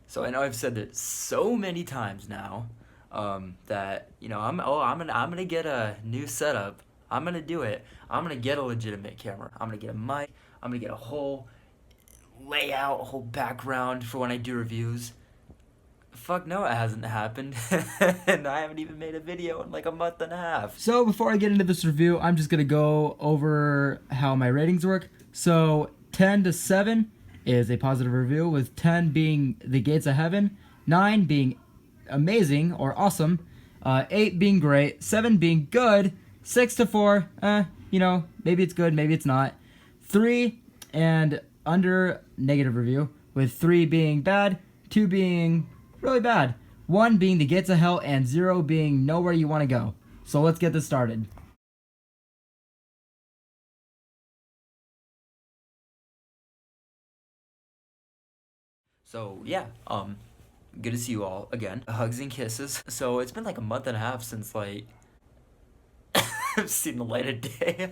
So I know I've said it so many times now, that I'm gonna get a new setup. I'm gonna do it. I'm gonna get a legitimate camera. I'm gonna get a mic. I'm gonna get a whole layout, a whole background for when I do reviews. Fuck no, it hasn't happened, and I haven't even made a video in like a month and a half. So before I get into this review, I'm just gonna go over how my ratings work. So 10 to 7 is a positive review, with 10 being the gates of heaven, 9 being amazing or awesome, 8 being great, 7 being good, 6 to 4, maybe it's good, maybe it's not, 3 and under negative review, with 3 being bad, 2 being really bad, 1 being the gates of hell, and 0 being nowhere you want to go. So let's get this started. So yeah, good to see you all again. Hugs and kisses. So it's been like a month and a half since like I've seen the light of day.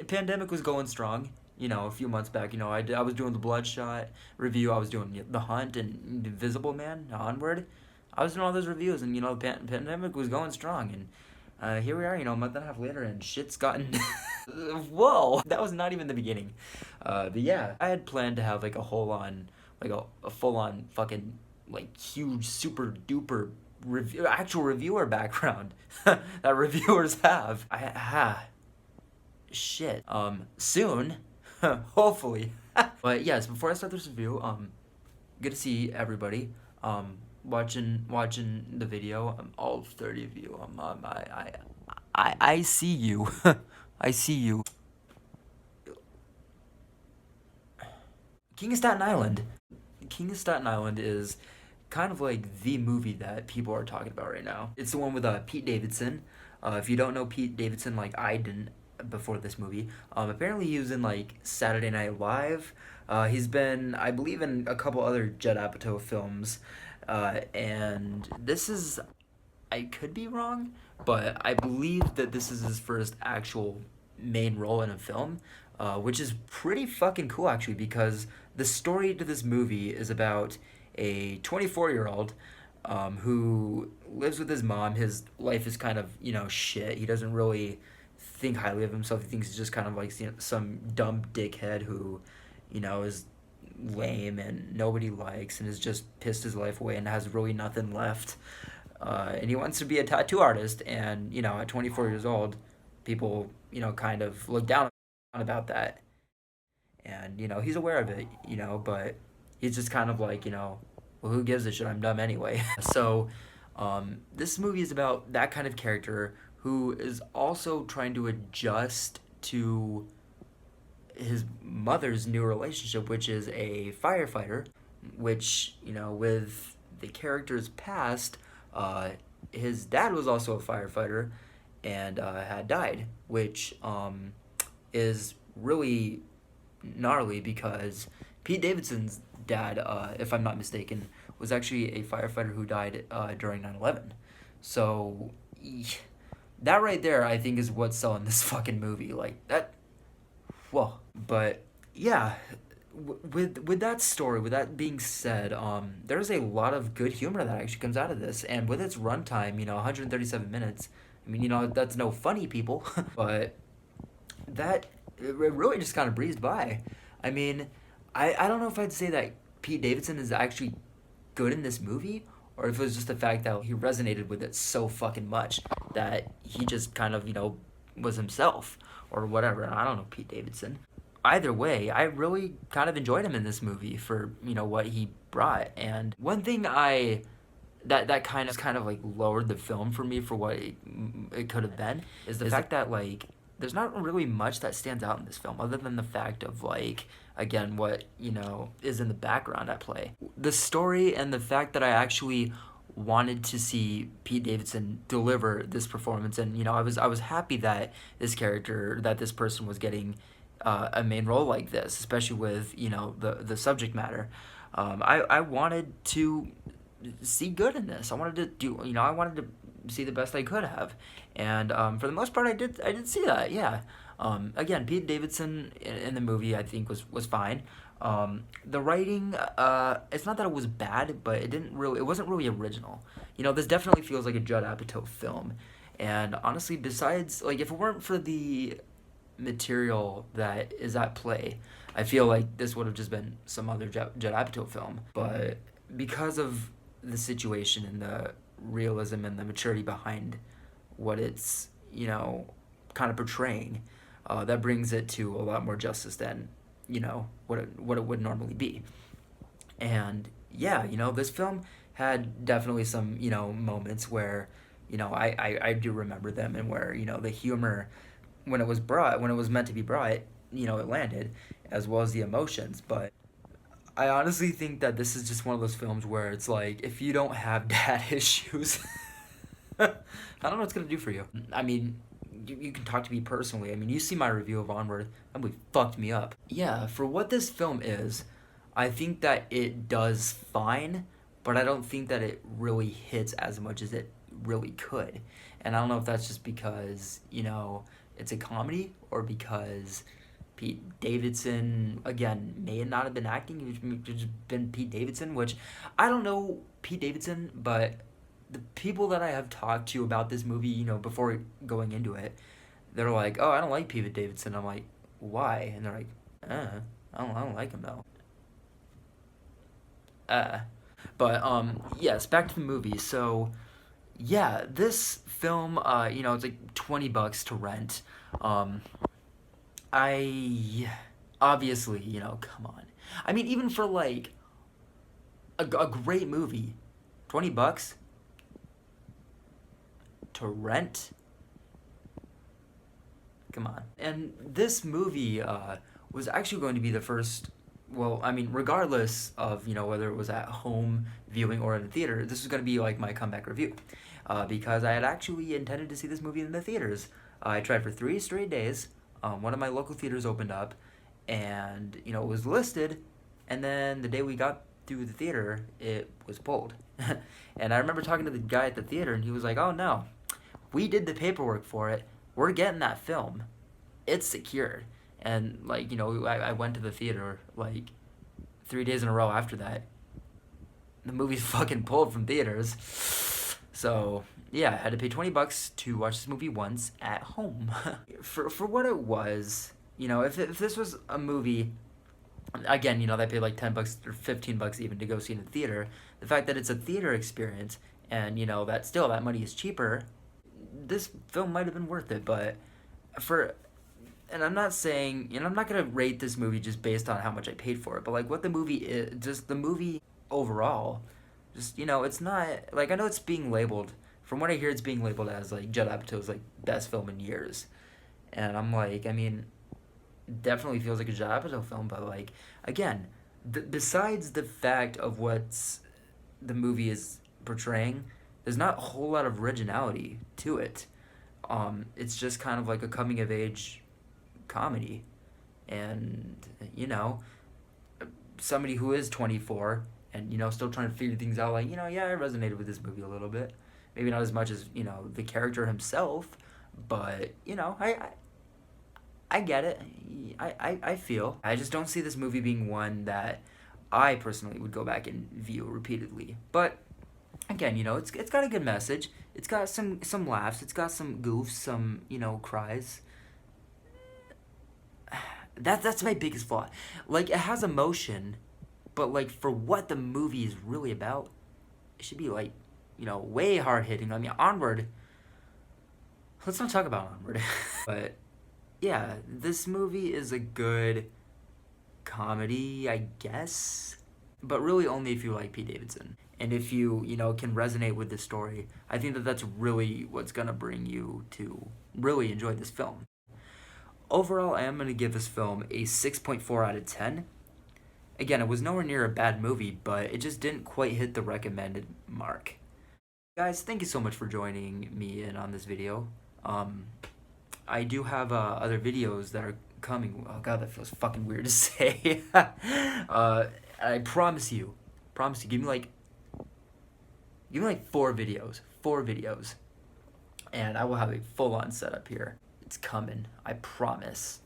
Pandemic was going strong. A few months back, I was doing the Bloodshot review. I was doing The Hunt and Invisible Man, Onward. I was doing all those reviews, and pandemic was going strong, and here we are, a month and a half later, and shit's gotten. Whoa, that was not even the beginning. But yeah, I had planned to have like a whole on, like a full on fucking like huge super duper actual reviewer background that reviewers have. Shit. Soon, hopefully. But yes, before I start this review, good to see everybody. Watching the video. All 30 of you. I see you. I see you. King of Staten Island. King of Staten Island is kind of like the movie that people are talking about right now. It's the one with Pete Davidson. If you don't know Pete Davidson, like I didn't before this movie, apparently he was in like Saturday Night Live. He's been, I believe, in a couple other Judd Apatow films, and this is, I could be wrong, but I believe that this is his first actual main role in a film, which is pretty fucking cool actually, because the story to this movie is about a 24-year-old who lives with his mom. His life is kind of, shit. He doesn't really think highly of himself. He thinks he's just kind of like some dumb dickhead who, is lame and nobody likes and has just pissed his life away and has really nothing left. And he wants to be a tattoo artist, and at 24 years old, people kind of look down about that, and he's aware of it, but he's just kind of like, well, who gives a shit? I'm dumb anyway. So, this movie is about that kind of character who is also trying to adjust to his mother's new relationship, which is a firefighter, which, with the character's past, his dad was also a firefighter and had died, which is really gnarly because Pete Davidson's dad, if I'm not mistaken, was actually a firefighter who died during 9/11. So that right there, I think, is what's selling this fucking movie. Like that. Whoa. But yeah, with that story, with that being said, there's a lot of good humor that actually comes out of this, and with its runtime, 137 minutes. I mean, that's no funny, people, but that it really just kind of breezed by. I mean, I don't know if I'd say that Pete Davidson is actually good in this movie, or if it was just the fact that he resonated with it so fucking much that he just kind of, was himself or whatever. I don't know Pete Davidson. Either way, I really kind of enjoyed him in this movie for, what he brought. And one thing that kind of like lowered the film for me for what it could have been is the fact that like there's not really much that stands out in this film other than the fact of like, again, what is in the background at play. The story and the fact that I actually wanted to see Pete Davidson deliver this performance, and I was happy that this person was getting a main role like this, especially with the subject matter. I wanted to see good in this. I wanted to see the best I could have, and for the most part, I did see that. Yeah. Again, Pete Davidson in the movie, I think, was fine. The writing, it's not that it was bad, but it wasn't really original. This definitely feels like a Judd Apatow film. And honestly, besides, like, if it weren't for the material that is at play, I feel like this would have just been some other Judd Apatow film. But because of the situation and the realism and the maturity behind what it's, kind of portraying, that brings it to a lot more justice than, what it would normally be. And yeah, this film had definitely some, moments where, I do remember them, and where, the humor, when it was meant to be brought, it landed, as well as the emotions. But I honestly think that this is just one of those films where it's like, if you don't have dad issues, I don't know what it's gonna do for you. I mean, you can talk to me personally. I mean, you see my review of Onward. That movie fucked me up. Yeah, for what this film is, I think that it does fine, but I don't think that it really hits as much as it really could. And I don't know if that's just because, it's a comedy, or because Pete Davidson, again, may not have been acting. It may have just been Pete Davidson, which I don't know Pete Davidson, but the people that I have talked to about this movie, before going into it, they're like, "Oh, I don't like Pete Davidson." I'm like, "Why?" And they're like, I don't like him though." Uh, but yes, back to the movie. So yeah, this film, it's like $20 to rent. Um, I obviously, come on. I mean, even for like a great movie, $20 to rent. Come on. And this movie was actually going to be the first. Well, I mean, regardless of whether it was at home viewing or in the theater, this was going to be like my comeback review, because I had actually intended to see this movie in the theaters. I tried for 3 straight days. One of my local theaters opened up, and it was listed, and then the day we got through the theater, it was pulled. And I remember talking to the guy at the theater, and he was like, "Oh no, we did the paperwork for it. We're getting that film. It's secured." And like I went to the theater like 3 days in a row after that. The movie's fucking pulled from theaters. So yeah, I had to pay $20 to watch this movie once at home. For what it was, if this was a movie, again, they pay like $10 or $15 even to go see it in the theater. The fact that it's a theater experience, and that still that money is cheaper, this film might have been worth it. But for and I'm not saying, I'm not gonna rate this movie just based on how much I paid for it, but like what the movie is, just the movie overall, just it's not like, I know it's being labeled. From what I hear, it's being labeled as like Judd Apatow's like best film in years, and I'm like, I mean, definitely feels like a Judd Apatow film, but like again, besides the fact of what's the movie is portraying, there's not a whole lot of originality to it. It's just kind of like a coming of age comedy, and somebody who is 24 and still trying to figure things out, like yeah, I resonated with this movie a little bit, maybe not as much as the character himself, but I get it. I feel, I just don't see this movie being one that I personally would go back and view repeatedly. But again, it's got a good message. It's got some laughs. It's got some goofs, some cries. That's my biggest flaw. Like, it has emotion, but like for what the movie is really about, it should be like way hard hitting. I mean, Onward. Let's not talk about Onward. But yeah, this movie is a good comedy, I guess, but really only if you like Pete Davidson, and if you can resonate with the story. I think that that's really what's gonna bring you to really enjoy this film. Overall, I am gonna give this film a 6.4 out of 10. Again, it was nowhere near a bad movie, but it just didn't quite hit the recommended mark. Guys, thank you so much for joining me in on this video. I do have other videos that are coming. Oh god, that feels fucking weird to say. I promise you, give me like 4 videos, and I will have a full-on setup here. It's coming, I promise.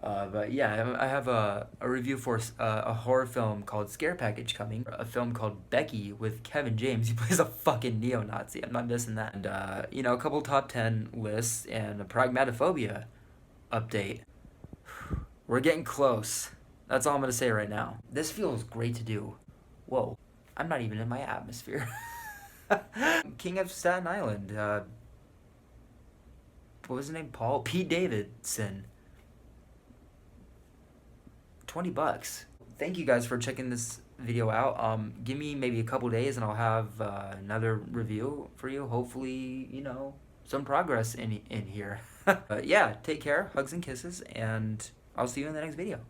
But yeah, I have a review for a horror film called Scare Package coming. A film called Becky with Kevin James. He plays a fucking neo-Nazi. I'm not missing that. And, a couple top 10 lists and a Pragmatophobia update. We're getting close. That's all I'm going to say right now. This feels great to do. Whoa, I'm not even in my atmosphere. King of Staten Island. What was his name? Pete Davidson. $20. Thank you guys for checking this video out. Give me maybe a couple days and I'll have another review for you. Hopefully, some progress in here. But yeah, take care, hugs and kisses, and I'll see you in the next video.